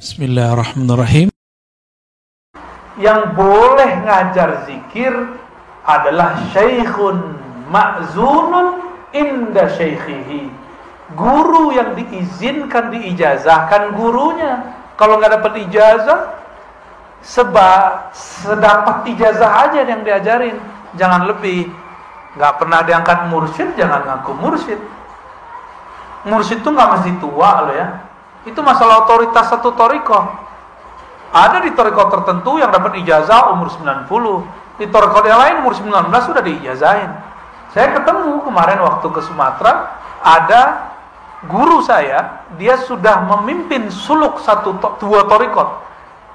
Bismillahirrahmanirrahim. Yang boleh ngajar zikir adalah syaikhun ma'zunun inda syaikhihi. Guru yang diizinkan, diijazahkan gurunya. Kalau nggak dapat ijazah, sedapat ijazah aja yang diajarin, jangan lebih. Nggak pernah diangkat mursyid, jangan ngaku mursyid. Mursyid itu nggak mesti tua loh ya. Itu masalah otoritas satu thariqah. Ada di thariqah tertentu yang dapat ijazah umur 90, di thariqah yang lain umur 19 sudah diijazahin. Saya ketemu kemarin waktu ke Sumatera, ada guru saya, dia sudah memimpin suluk dua thariqah,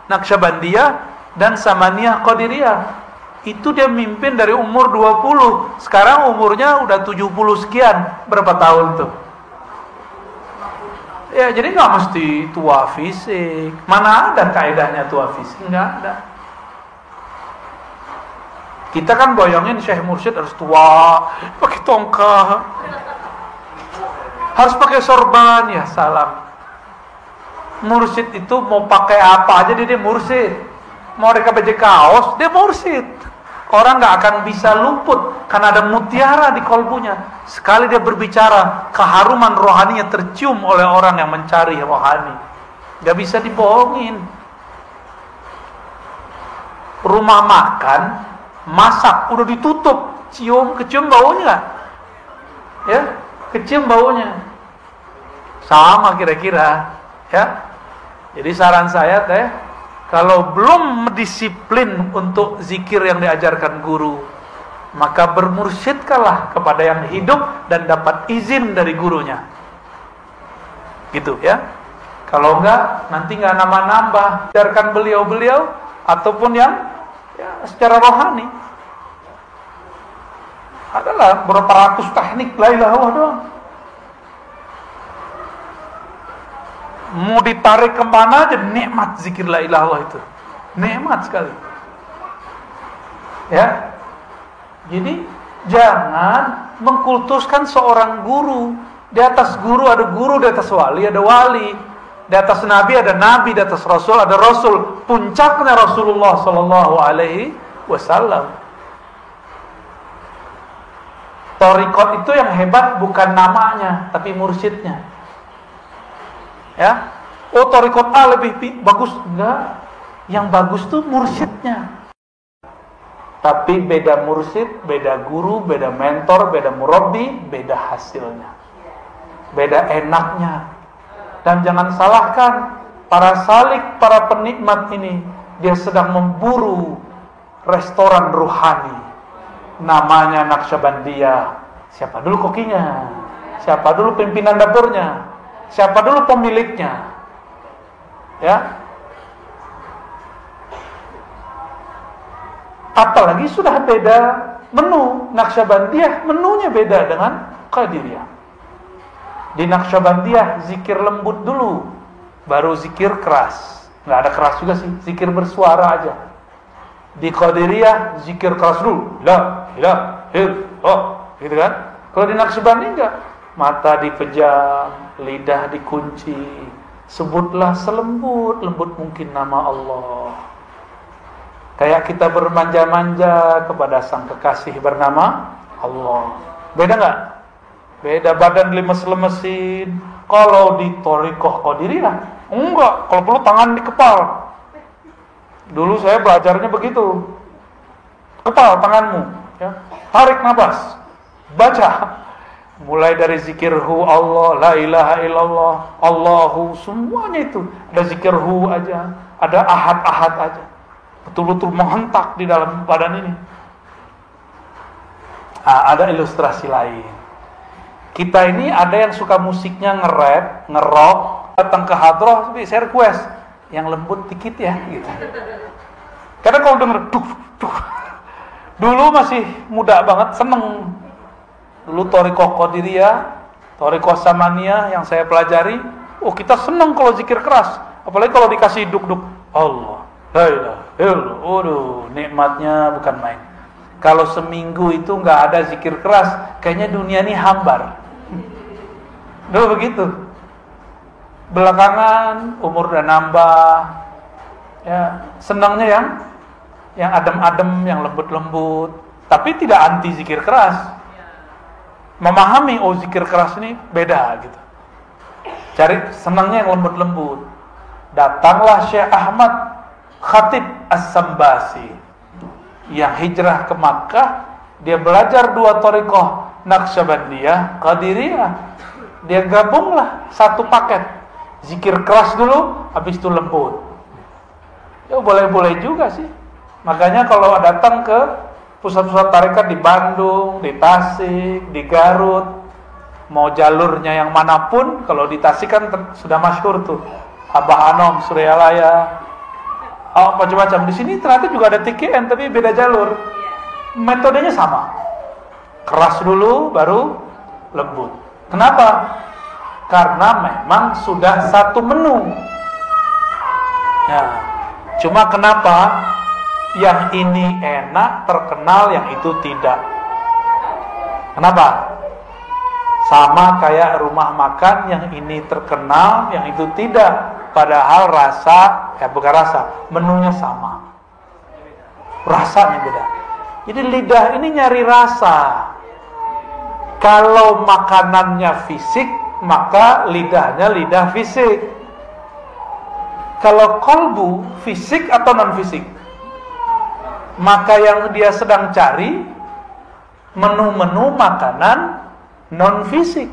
Naqsyabandiyah dan Samaniyah Qadiriyah. Itu dia mimpin dari umur 20, sekarang umurnya udah 70 sekian, berapa tahun tuh? Ya, jadi nggak mesti tua fisik. Mana ada kaedahnya tua fisik? Nggak ada. Kita kan bayangin Syekh Mursyid harus tua, pakai tongkat, harus pakai sorban, ya salam. Mursyid itu mau pakai apa aja dia mursyid. Mau mereka baju kaos, dia mursyid. Orang nggak akan bisa luput karena ada mutiara di kolbunya. Sekali dia berbicara, keharuman rohaninya tercium oleh orang yang mencari rohani. Nggak bisa dibohongin. Rumah makan, masak, udah ditutup, kecium baunya nggak? Ya, kecium baunya. Sama kira-kira, ya. Jadi saran saya kalau belum disiplin untuk zikir yang diajarkan guru, maka bermursyidkanlah kepada yang hidup dan dapat izin dari gurunya. Gitu ya. Kalau enggak, nanti enggak nambah-nambah. Ajarkan beliau-beliau ataupun yang ya, secara rohani. Adalah berapa ratus teknik la ilaha illallah doang. Mau ditarik kemana aja nikmat zikir la ilaha illallah itu. Nikmat sekali. Ya. Jadi jangan mengkultuskan seorang guru. Di atas guru ada guru, di atas wali ada wali. Di atas nabi ada nabi, di atas rasul ada rasul. Puncaknya Rasulullah sallallahu alaihi wasallam. Thariqat itu yang hebat bukan namanya, tapi mursyidnya. Ya, oh thariqat A lebih bagus, enggak. Yang bagus tuh mursyidnya. Tapi beda mursyid, beda guru, beda mentor, beda murabbi, beda hasilnya, beda enaknya. Dan jangan salahkan para salik, para penikmat ini, dia sedang memburu restoran ruhani. Namanya Naqsyabandiyah. Siapa dulu kokinya? Siapa dulu pimpinan dapurnya? Siapa dulu pemiliknya? Ya. Apalagi sudah beda menu. Naqsyabandiyah menunya beda dengan Qadiriyah. Di Naqsyabandiyah zikir lembut dulu, baru zikir keras. Nggak ada keras juga sih, zikir bersuara aja. Di Qadiriyah zikir keras dulu, la ilaha illallah, gitu kan? Kalau di Naqsyabandiyah enggak. Mata dipejam, lidah dikunci, sebutlah selembut-lembut mungkin nama Allah. Kayak kita bermanja-manja kepada sang kekasih bernama Allah. Beda nggak? Beda, badan lemes-lemesin. Kalau di thariqah Qadiriyah enggak, kalau perlu tangan di kepal. Dulu saya belajarnya begitu. Kepal tanganmu, ya. Tarik nafas, baca. Mulai dari zikirhu Allah, la ilaha illallah, Allahu, semuanya itu. Ada zikirhu aja, ada ahad-ahad aja. Betul-betul menghentak di dalam badan ini. Ada ilustrasi lain. Kita ini ada yang suka musiknya nge-rap, nge-rock, datang ke hadroh, saya request yang lembut dikit ya, gitu. Karena kalau denger dulu masih muda banget, seneng. Dulu thariqah Qadiriyah, thariqah Samaniyah yang saya pelajari, kita seneng kalau zikir keras, apalagi kalau dikasih duk-duk Allah, la ilaha illallah. Waduh, nikmatnya bukan main. Kalau seminggu itu nggak ada zikir keras, kayaknya dunia ini hambar. Dulu begitu. Belakangan umur udah nambah, ya senangnya yang adem-adem, yang lembut-lembut, tapi tidak anti zikir keras. Memahami zikir keras ini beda gitu. Cari senangnya yang lembut-lembut. Datanglah Syekh Ahmad Khatib As-Sambasi yang hijrah ke Makkah. Dia belajar 2 thariqah, Naqsyabandiyah, Qadiriyah. Dia gabunglah satu paket. Zikir keras dulu, habis itu lembut. Ya boleh-boleh juga sih. Makanya kalau datang ke pusat-pusat tarekat di Bandung, di Tasik, di Garut, mau jalurnya yang manapun, kalau di Tasik kan sudah masyhur tuh, Abah Anom, Suryalaya, macam-macam. Di sini ternyata juga ada TKN tapi beda jalur. Metodenya sama. Keras dulu, baru lembut. Kenapa? Karena memang sudah satu menu. Ya. Cuma kenapa yang ini enak, terkenal, yang itu tidak? Kenapa? Sama kayak rumah makan, yang ini terkenal, yang itu tidak. Padahal bukan rasa, menunya sama. Rasanya beda. Jadi lidah ini nyari rasa. Kalau makanannya fisik, maka lidahnya lidah fisik. Kalau kolbu fisik atau non fisik, maka yang dia sedang cari menu-menu makanan non fisik.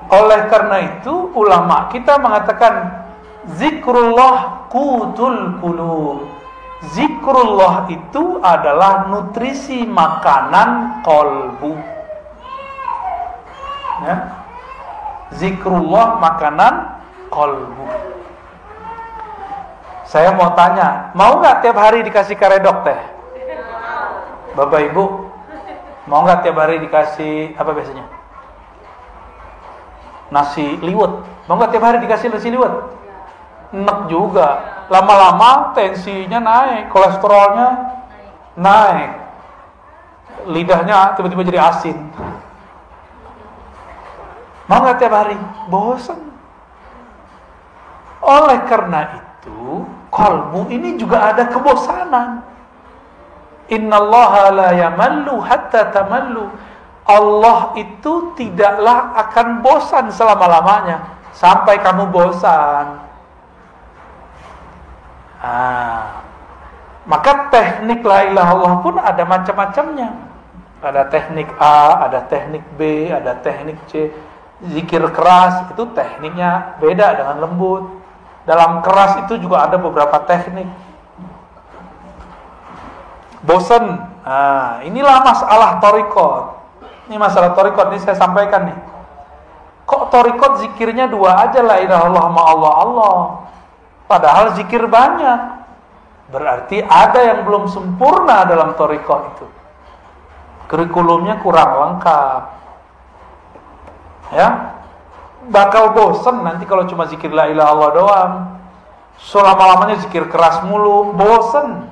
Oleh karena itu ulama kita mengatakan zikrullah qutul qulub. Zikrullah itu adalah nutrisi makanan kolbu. Ya. Zikrullah makanan kolbu. Saya mau tanya, mau nggak tiap hari dikasih karedok teh? Bapak Ibu, mau nggak tiap hari dikasih apa biasanya? Nasi liwet. Mau nggak tiap hari dikasih nasi liwet? Enak juga. Lama-lama tensinya naik, kolesterolnya naik, lidahnya tiba-tiba jadi asin. Mau nggak tiap hari? Bosan. Oleh karena itu, kalbu ini juga ada kebosanan. Innallaha la yamallu hatta tamallu. Allah itu tidaklah akan bosan selama-lamanya sampai kamu bosan. Maka teknik la ilaha illallah pun ada macam-macamnya. Ada teknik A, ada teknik B, ada teknik C. Zikir keras itu tekniknya beda dengan lembut. Dalam keras itu juga ada beberapa teknik. Bosan. Inilah masalah thariqat. Ini masalah thariqat, ini saya sampaikan nih. Kok thariqat zikirnya 2 aja, la ilaha illallah ma Allah Allah. Padahal zikir banyak. Berarti ada yang belum sempurna dalam thariqat itu. Kurikulumnya kurang lengkap. Ya. Bakal bosan nanti kalau cuma zikir la ilaha illallah doang. Selama-lamanya zikir keras mulu, bosan.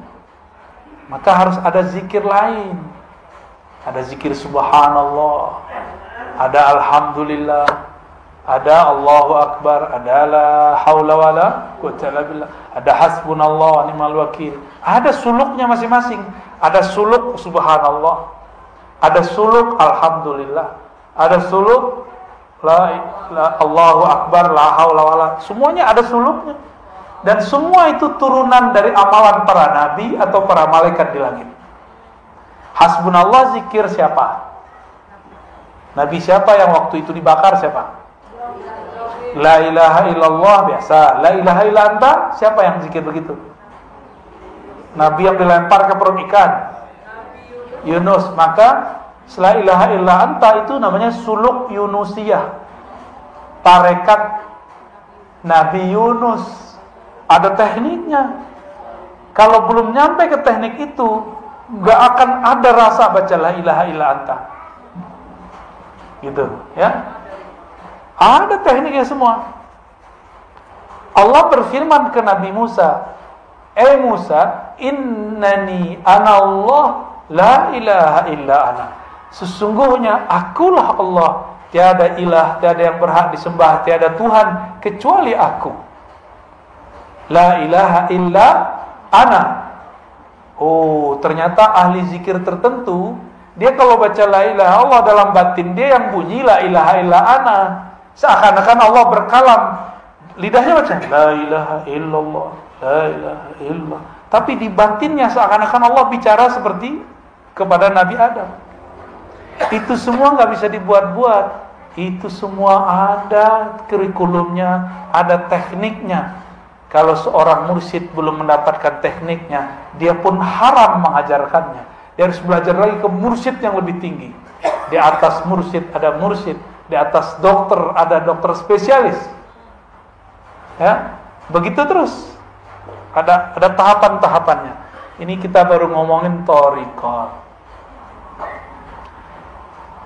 Maka harus ada zikir lain. Ada zikir subhanallah, ada alhamdulillah, ada Allahu akbar, ada la haula wala quwwata illa billah, ada hasbunallah wa ni'mal wakil. Ada suluknya masing-masing. Ada suluk subhanallah, ada suluk alhamdulillah, ada suluk la Allahu akbar, la haula wala. Semuanya ada suluknya. Dan semua itu turunan dari amalan para nabi atau para malaikat di langit. Hasbunallah zikir siapa? Nabi siapa yang waktu itu dibakar siapa? La ilaha illallah biasa. La ilaha illa anta, siapa yang zikir begitu? Nabi yang dilempar ke perut ikan, Yunus. Maka la ilaha illa anta itu namanya suluk Yunusiyah, tarekat Nabi Yunus. Ada tekniknya. Kalau belum nyampe ke teknik itu, gak akan ada rasa baca la ilaha illa anta. Gitu, ya. Ada tekniknya semua. Allah berfirman ke Nabi Musa, Musa, innani ana Allah la ilaha illa ana. Sesungguhnya akulah Allah tiada ilah, tiada yang berhak disembah, tiada Tuhan kecuali aku. La ilaha illa ana. Oh, ternyata ahli zikir tertentu, dia kalau baca la ilaha Allah, dalam batin dia yang bunyi la ilaha illa ana. Seakan-akan Allah berkalam. Lidahnya baca la ilaha illallah, la ilaha illallah. Tapi di batinnya seakan-akan Allah bicara seperti kepada Nabi Adam. Itu semua nggak bisa dibuat-buat. Itu semua ada kurikulumnya, ada tekniknya. Kalau seorang mursyid belum mendapatkan tekniknya, dia pun haram mengajarkannya. Dia harus belajar lagi ke mursyid yang lebih tinggi. Di atas mursyid ada mursyid, di atas dokter ada dokter spesialis. Ya, begitu terus. Ada tahapan-tahapannya. Ini kita baru ngomongin thariqah.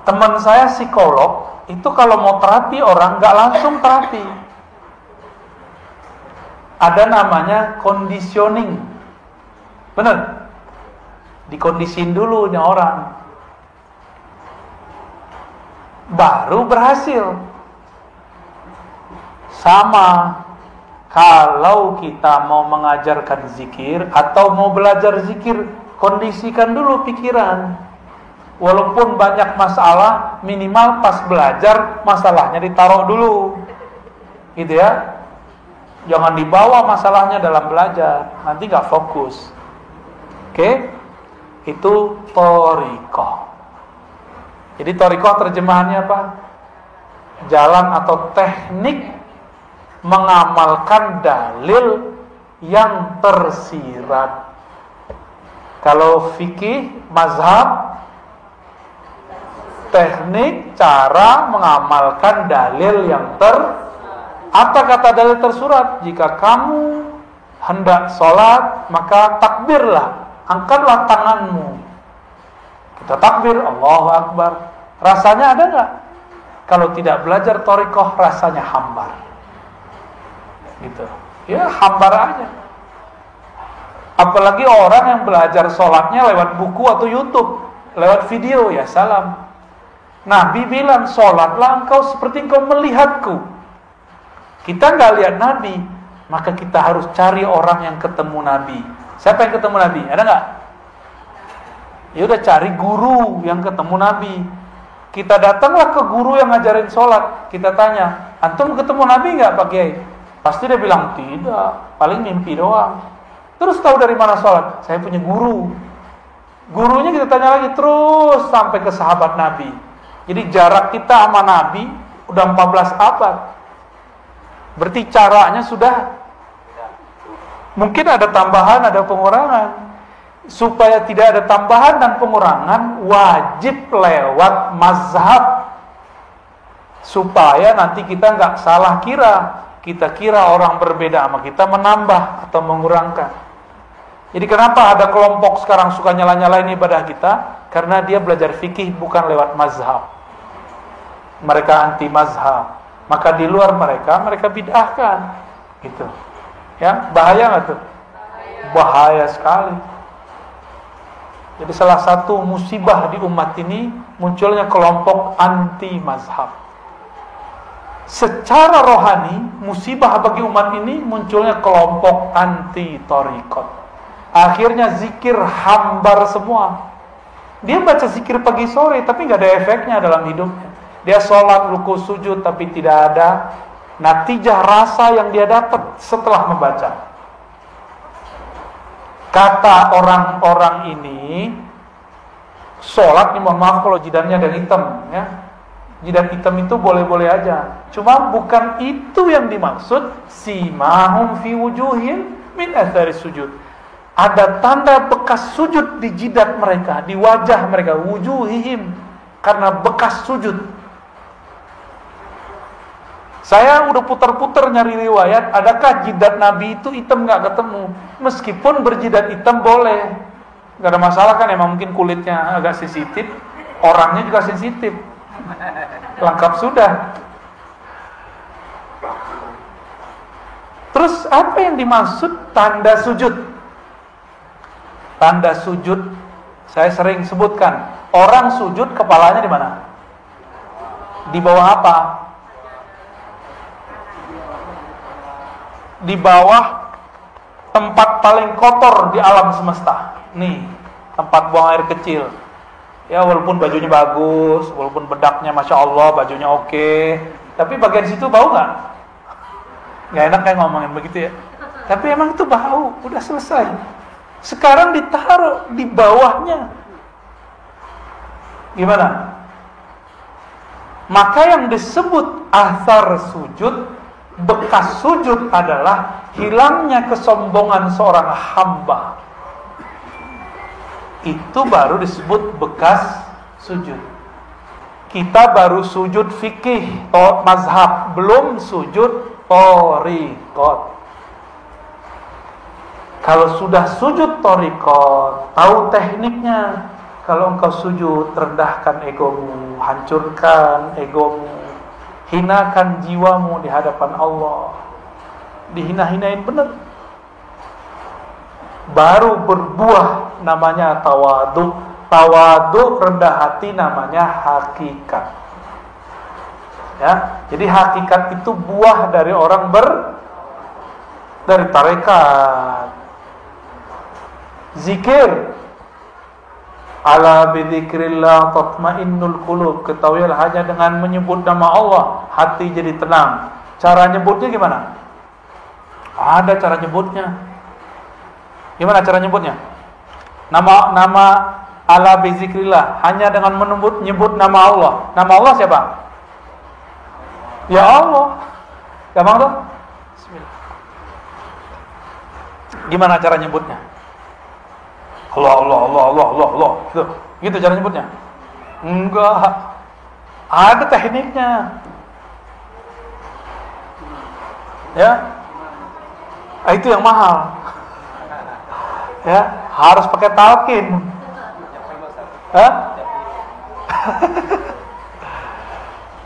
Teman saya psikolog, itu kalau mau terapi orang nggak langsung terapi. Ada namanya conditioning. Benar? Dikondisin dulu nih orang. Baru berhasil. Sama kalau kita mau mengajarkan zikir atau mau belajar zikir, kondisikan dulu pikiran. Walaupun banyak masalah, minimal pas belajar masalahnya ditaruh dulu, gitu ya. Jangan dibawa masalahnya dalam belajar, nanti nggak fokus. Oke, itu thariqah. Jadi thariqah terjemahannya apa? Jalan atau teknik mengamalkan dalil yang tersirat. Kalau fikih, mazhab, teknik cara mengamalkan dalil yang apa kata dalil tersurat? Jika kamu hendak sholat, maka takbirlah, angkatlah tanganmu. Kita takbir, Allahu Akbar. Rasanya ada nggak? Kalau tidak belajar thariqah, rasanya hambar. Gitu. Ya hambar aja. Apalagi orang yang belajar sholatnya lewat buku atau YouTube, lewat video, ya salam. Nabi bilang, sholatlah engkau seperti engkau melihatku. Kita nggak lihat Nabi, maka kita harus cari orang yang ketemu Nabi. Siapa yang ketemu Nabi? Ada nggak? Ya udah, cari guru yang ketemu Nabi. Kita datanglah ke guru yang ngajarin sholat. Kita tanya, antum ketemu Nabi nggak Pak Kiai? Pasti dia bilang tidak, paling mimpi doang. Terus tahu dari mana sholat? Saya punya guru. Gurunya kita tanya lagi terus sampai ke sahabat Nabi. Jadi jarak kita sama Nabi udah 14 abad. Berarti caranya sudah mungkin ada tambahan, ada pengurangan. Supaya tidak ada tambahan dan pengurangan, wajib lewat mazhab. Supaya nanti kita nggak salah kira. Kita kira orang berbeda sama kita menambah atau mengurangkan. Jadi kenapa ada kelompok sekarang suka nyala-nyalain ibadah kita? Karena dia belajar fikih bukan lewat mazhab. Mereka anti mazhab. Maka di luar mereka bid'ahkan. Gitu. Ya, bahaya nggak tuh? Bahaya sekali. Jadi salah satu musibah di umat ini munculnya kelompok anti mazhab. Secara rohani, musibah bagi umat ini munculnya kelompok anti thariqat. Akhirnya zikir hambar semua. Dia baca zikir pagi sore tapi nggak ada efeknya dalam hidupnya. Dia sholat, ruku, sujud tapi tidak ada natijah rasa yang dia dapat setelah membaca. Kata orang-orang ini, sholat nih, mohon maaf kalau jidatnya ada hitam, ya. Jidat hitam itu boleh-boleh aja. Cuma bukan itu yang dimaksud. Simahum fi wujuhin min athari sujud. Ada tanda bekas sujud di jidat mereka, di wajah mereka, wujuhihim, karena bekas sujud. Saya udah putar-putar nyari riwayat, adakah jidat Nabi itu hitam? Nggak ketemu. Meskipun berjidat hitam boleh, nggak ada masalah kan, emang mungkin kulitnya agak sensitif, orangnya juga sensitif. Lengkap sudah. Terus apa yang dimaksud tanda sujud? Tanda sujud, saya sering sebutkan, orang sujud kepalanya di mana? Di Di bawah apa? Di bawah tempat paling kotor di alam semesta. Nih, tempat buang air kecil. Ya, walaupun bajunya bagus, walaupun bedaknya Masya Allah, bajunya oke, tapi bagian situ bau nggak? Nggak enak kayak ngomongin begitu ya. Tapi emang itu bau, udah selesai. Sekarang ditaruh di bawahnya. Gimana? Maka yang disebut athar sujud, bekas sujud adalah hilangnya kesombongan seorang hamba. Itu baru disebut bekas sujud. Kita baru sujud fikih atau mazhab, belum sujud thariqat. Kalau sudah sujud thariqat, tahu tekniknya. Kalau engkau sujud, rendahkan egomu, hancurkan egomu, hinakan jiwamu di hadapan Allah. Dihina-hinain benar. Baru berbuah namanya tawadu. Tawadu, rendah hati, namanya hakikat. Ya, jadi hakikat itu buah dari orang dari tarekat. Zikir. Ala bidzikrillah tatmainnul qulub. Ketahuilah hanya dengan menyebut nama Allah hati jadi tenang. Cara nyebutnya gimana? Ada cara nyebutnya. Gimana cara nyebutnya? Nama ala bidzikrillah, hanya dengan menyebut nama Allah. Nama Allah siapa? Ya Allah. Gampang tuh? Bismillah. Gimana cara nyebutnya? Allah. Gitu cara nyebutnya? Enggak. Ada tekniknya. Ya. Itu yang mahal. Ya, harus pakai talqin.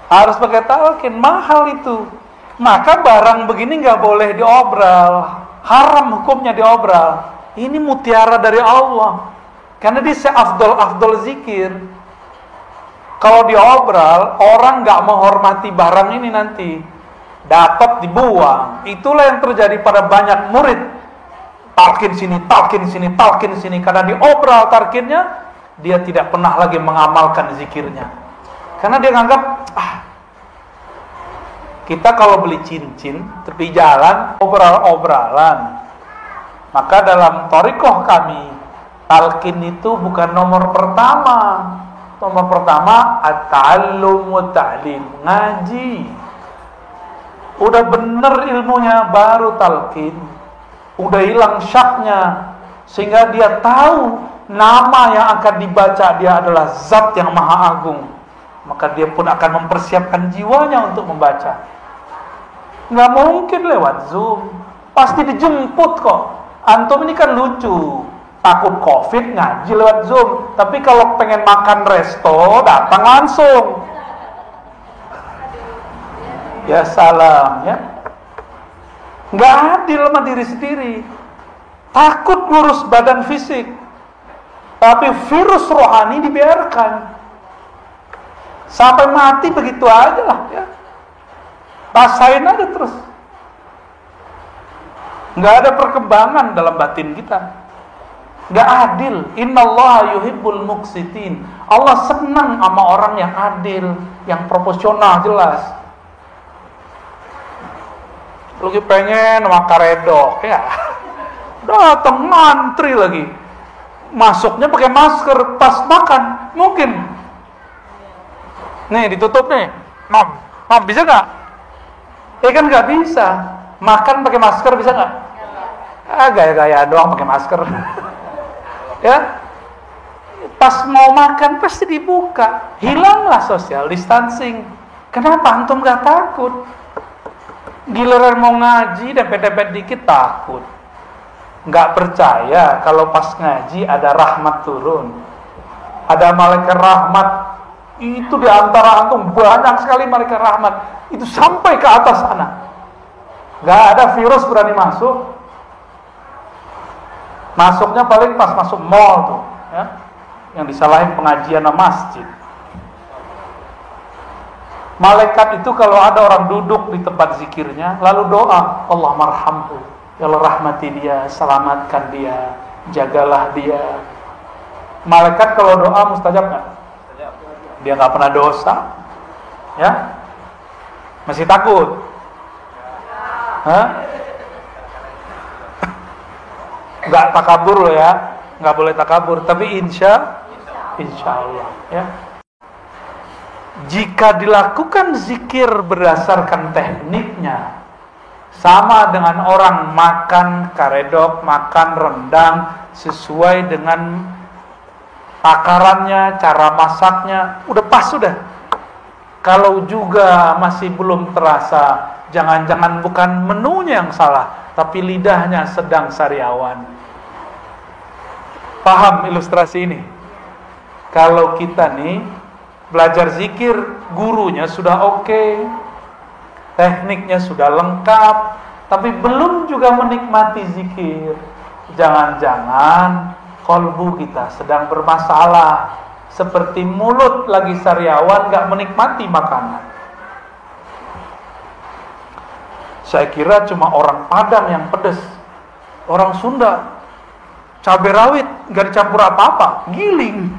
Harus pakai talqin, mahal itu. Maka barang begini nggak boleh diobral. Haram hukumnya diobral. Ini mutiara dari Allah. Karena dia seafdol zikir. Kalau diobral, orang nggak menghormati barang ini nanti. Dapat dibuang. Itulah yang terjadi pada banyak murid. Talqin sini. Karena diobral talqinnya, dia tidak pernah lagi mengamalkan zikirnya. Karena dia nganggap, kita kalau beli cincin, tepi jalan, obral-obralan. Maka dalam thariqah kami, talqin itu bukan nomor pertama. Nomor pertama at-ta'allum wa ta'lim, ngaji. Udah bener ilmunya baru talqin. Udah hilang syaknya, sehingga dia tahu nama yang akan dibaca dia adalah zat yang maha agung. Maka dia pun akan mempersiapkan jiwanya untuk membaca. Nggak mungkin lewat Zoom, pasti dijemput kok. Antum ini kan lucu, takut COVID ngaji lewat Zoom. Tapi kalau pengen makan resto, datang langsung. Ya salam ya. Nggak adil sama diri sendiri. Takut ngurus badan fisik, tapi virus rohani dibiarkan. Sampai mati begitu aja lah ya. Rasain aja terus. Nggak ada perkembangan dalam batin kita. Nggak adil. Innallaha yuhibbul muqsitin. Allah senang sama orang yang adil, yang proporsional, jelas. Lagi pengen makaredok ya, datang ngantri lagi. Masuknya pakai masker, pas makan mungkin. Nih ditutup nih. Nom, bisa nggak? Kan nggak bisa. Makan pakai masker bisa nggak? Gaya-gaya doang pakai masker. Ya, pas mau makan pasti dibuka. Hilanglah social distancing. Kenapa antum nggak takut? Giliran mau ngaji dempet-dempet dikit takut. Nggak percaya kalau pas ngaji ada rahmat turun. Ada malaikat rahmat. Itu di antara antum banyak sekali malaikat rahmat. Itu sampai ke atas sana. Nggak ada virus berani masuk. Masuknya paling pas masuk mall tuh, ya. Yang disalahin pengajian masjid. Malaikat itu kalau ada orang duduk di tempat zikirnya, lalu doa, Allah marhamhu, ya Allah rahmati dia, selamatkan dia, jagalah dia. Malaikat kalau doa mustajab nggak? Dia nggak pernah dosa, ya? Masih takut? Hah? Nggak takabur loh ya, nggak boleh takabur. Tapi insya Allah, ya. Jika dilakukan zikir berdasarkan tekniknya, sama dengan orang makan karedok, makan rendang sesuai dengan takarannya, cara masaknya, udah pas sudah. Kalau juga masih belum terasa, jangan-jangan bukan menunya yang salah, tapi lidahnya sedang sariawan. Paham ilustrasi ini? Kalau kita nih belajar zikir, gurunya sudah oke, tekniknya sudah lengkap, tapi belum juga menikmati zikir, jangan-jangan kolbu kita sedang bermasalah, seperti mulut lagi sariawan gak menikmati makanan. Saya kira cuma orang Padang yang pedes, orang Sunda cabai rawit gak dicampur apa-apa, giling.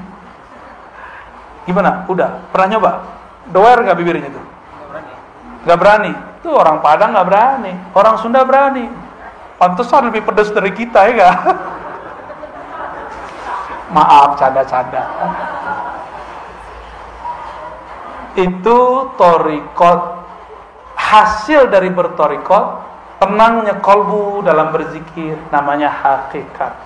Gimana? Udah? Pernah nyoba? Doer gak bibirnya tuh? Gak berani. Tuh orang Padang gak berani, orang Sunda berani. Pantesan lebih pedes dari kita, ya gak? Maaf, canda-canda. Itu torikot. Hasil dari bertorikot, tenangnya kolbu dalam berzikir, namanya hakikat.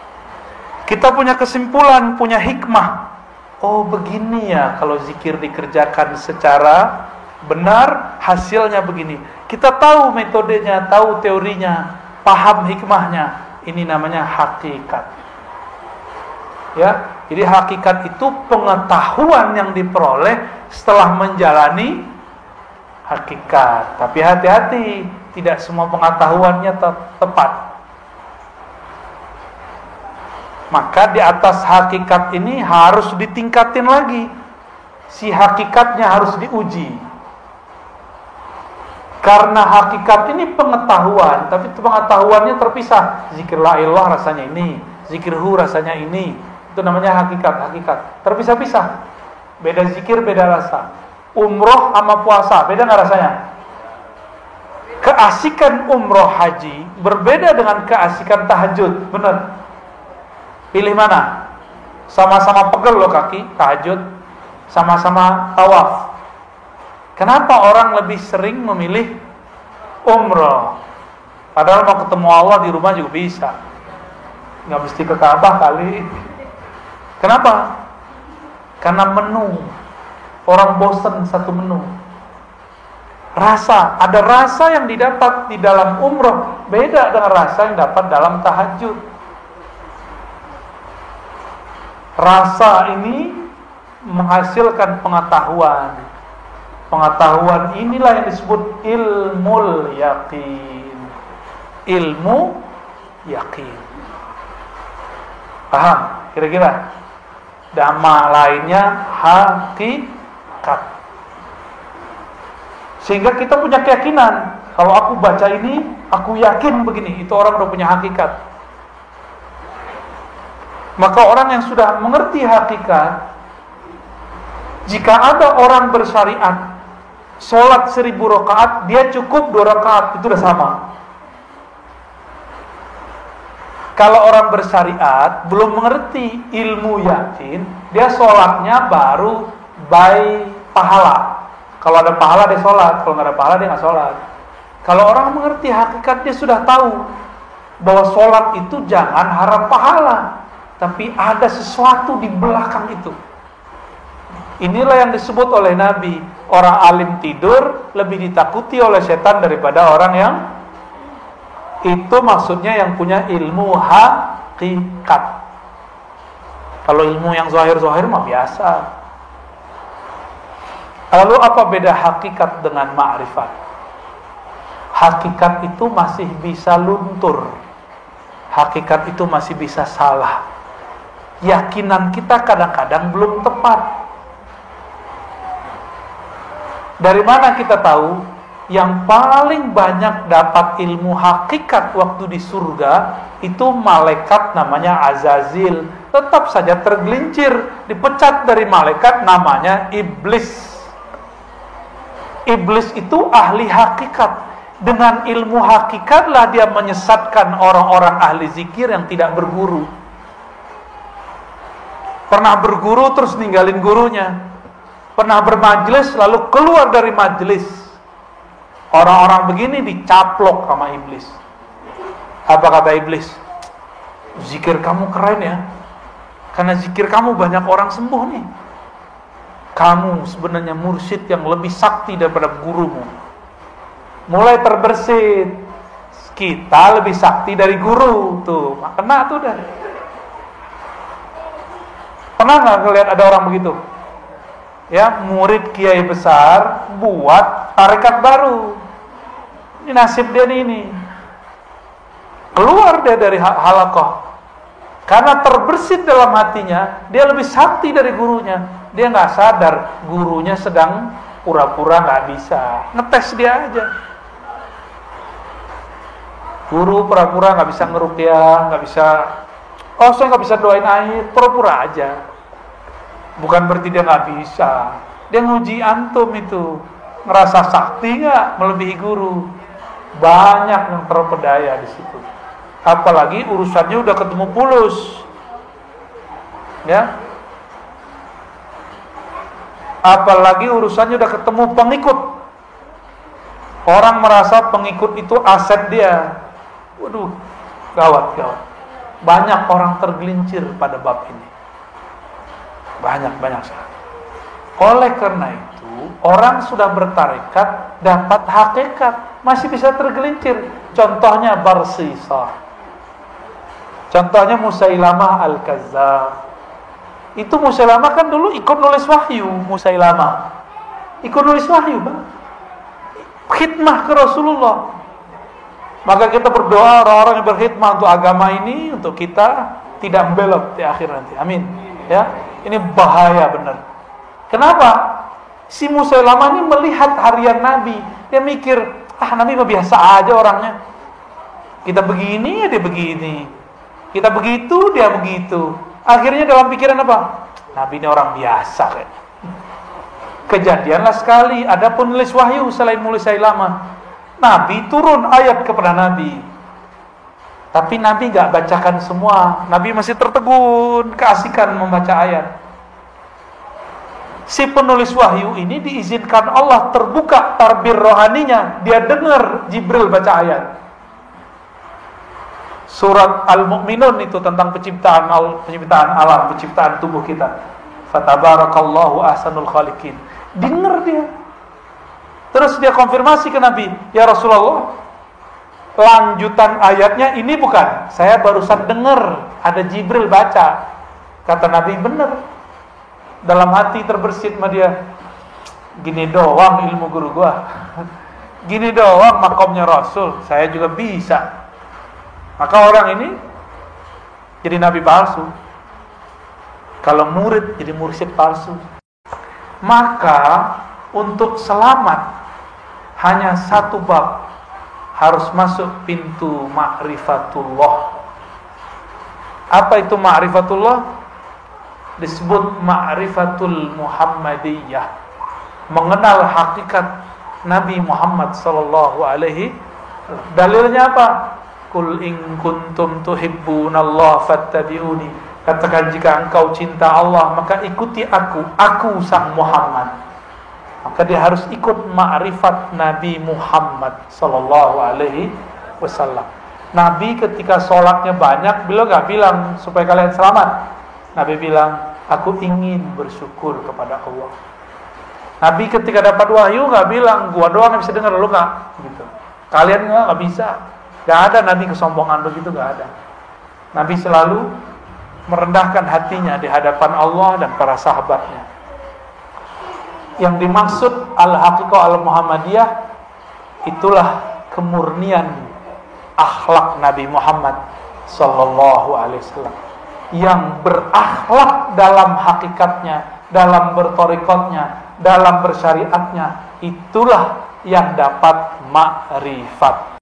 Kita punya kesimpulan, punya hikmah. Oh begini ya, kalau zikir dikerjakan secara benar, hasilnya begini. Kita tahu metodenya, tahu teorinya, paham hikmahnya. Ini namanya hakikat. Ya, jadi hakikat itu pengetahuan yang diperoleh setelah menjalani hakikat. Tapi hati-hati, tidak semua pengetahuannya tepat. Maka di atas hakikat ini harus ditingkatin lagi. Si hakikatnya harus diuji. Karena hakikat ini pengetahuan, tapi pengetahuannya terpisah. Zikir la ilallah rasanya ini, zikir hu rasanya ini. Itu namanya hakikat. Terpisah-pisah. Beda zikir, beda rasa. Umroh sama puasa, beda nggak rasanya? Keasikan umroh haji berbeda dengan keasikan tahajud, benar? Pilih mana? Sama-sama pegel loh kaki, tahajud. Sama-sama tawaf. Kenapa orang lebih sering memilih umroh? Padahal mau ketemu Allah di rumah juga bisa. Nggak mesti ke Ka'bah kali. Kenapa? Karena menu. Orang bosan satu menu. Rasa, ada rasa yang didapat di dalam umroh beda dengan rasa yang dapat dalam tahajud. Rasa ini menghasilkan pengetahuan. Pengetahuan inilah yang disebut ilmul yaqin. Ilmu yakin. Paham? Kira-kira? Dhamma lainnya hakikat. Sehingga kita punya keyakinan, kalau aku baca ini, aku yakin begini. Itu orang udah punya hakikat. Maka orang yang sudah mengerti hakikat, jika ada orang bersyariat sholat 1000 rakaat, dia cukup 2 rakaat, itu udah sama. Kalau orang bersyariat belum mengerti ilmu yakin, dia sholatnya baru by pahala. Kalau ada pahala dia sholat, kalau nggak ada pahala dia nggak sholat. Kalau orang mengerti hakikat, dia sudah tahu bahwa sholat itu jangan harap pahala, tapi ada sesuatu di belakang itu. Inilah yang disebut oleh Nabi, orang alim tidur lebih ditakuti oleh setan daripada orang yang itu, maksudnya yang punya ilmu hakikat. Kalau ilmu yang zahir-zahir mah biasa. Lalu apa beda hakikat dengan ma'rifat? Hakikat itu masih bisa luntur. Hakikat itu masih bisa salah. Yakinan kita kadang-kadang belum tepat. Dari mana kita tahu? Yang paling banyak dapat ilmu hakikat waktu di surga itu malaikat namanya Azazil. Tetap saja tergelincir, dipecat dari malaikat namanya iblis. Iblis itu ahli hakikat. Dengan ilmu hakikatlah dia menyesatkan orang-orang ahli zikir yang tidak berguru. Pernah berguru terus ninggalin gurunya. Pernah bermajelis lalu keluar dari majelis. Orang-orang begini dicaplok sama iblis. Apa kata iblis? Zikir kamu keren ya. Karena zikir kamu banyak orang sembuh nih. Kamu sebenarnya mursyid yang lebih sakti daripada gurumu. Mulai terbersit. Kita lebih sakti dari guru. Tuh, kena tuh dah. Pernah nggak ngeliat ada orang begitu? Ya, murid kiai besar buat tarekat baru. Ini nasib dia ini. Keluar dia dari halaqah. Karena terbersit dalam hatinya, dia lebih sakti dari gurunya. Dia nggak sadar gurunya sedang pura-pura nggak bisa. Ngetes dia aja. Guru pura-pura nggak bisa ngeruqyah, nggak bisa. Oh, saya nggak bisa doain air, pura-pura aja. Bukan berarti dia nggak bisa. Dia nguji antum itu. Ngerasa sakti nggak melebihi guru. Banyak yang terpedaya di situ. Apalagi urusannya udah ketemu pulus. Ya. Apalagi urusannya udah ketemu pengikut. Orang merasa pengikut itu aset dia. Waduh, gawat. Banyak orang tergelincir pada bab ini. Banyak sekali. Oleh karena itu, orang sudah bertarekat dapat hakikat, masih bisa tergelincir. Contohnya Barsisah. Contohnya Musailamah Al-Kazzab. Itu Musailamah kan dulu ikut nulis wahyu. Musailamah ikut nulis wahyu, Bang. Khidmah ke Rasulullah. Maka kita berdoa orang-orang yang berkhidmah untuk agama ini, untuk kita tidak membelot di akhir nanti. Amin. Ya, ini bahaya benar. Kenapa? Si Musailamah ini melihat harian Nabi. Dia mikir, Nabi mah biasa aja orangnya. Kita begini, dia begini. Kita begitu, dia begitu. Akhirnya dalam pikiran apa? Nabi ini orang biasa kayak. Kejadianlah sekali, ada penulis wahyu selain Musailamah. Nabi turun ayat kepada Nabi. Tapi Nabi gak bacakan semua. Nabi masih tertegun, keasikan membaca ayat. Si penulis wahyu ini diizinkan Allah terbuka tarbir rohaninya. Dia dengar Jibril baca ayat. Surat Al-Mu'minun itu tentang penciptaan alam, penciptaan tubuh kita. Fatabarakallahu ahsanul khaliqin. Dengar dia. Terus dia konfirmasi ke Nabi, ya Rasulullah, lanjutan ayatnya ini bukan. Saya barusan dengar ada Jibril baca. Kata Nabi, benar. Dalam hati terbersit sama dia, gini doang ilmu guru gua. Gini doang makomnya Rasul. Saya juga bisa. Maka orang ini jadi nabi palsu. Kalau murid jadi mursyid palsu. Maka untuk selamat hanya satu bab, harus masuk pintu ma'rifatullah. Apa itu ma'rifatullah? Disebut ma'rifatul Muhammadiyah. Mengenal hakikat Nabi Muhammad sallallahu alaihi. Dalilnya apa? Qul in kuntum tuhibbunallaha fattabi'uni. Katakan jika engkau cinta Allah maka ikuti aku sang Muhammad. Maka dia harus ikut ma'rifat Nabi Muhammad sallallahu alaihi wasallam. Nabi ketika sholatnya banyak, beliau gak bilang supaya kalian selamat. Nabi bilang, aku ingin bersyukur kepada Allah. Nabi ketika dapat wahyu gak bilang, gua doang yang bisa dengar, lu gak gitu. Kalian gak bisa. Gak ada Nabi kesombongan begitu, gak ada. Nabi selalu merendahkan hatinya di hadapan Allah dan para sahabatnya. Yang dimaksud al-haqiqah al-Muhammadiyah, itulah kemurnian akhlak Nabi Muhammad sallallahu alaihi wasallam, yang berakhlak dalam hakikatnya, dalam bertorikotnya, dalam bersyariatnya, itulah yang dapat makrifat.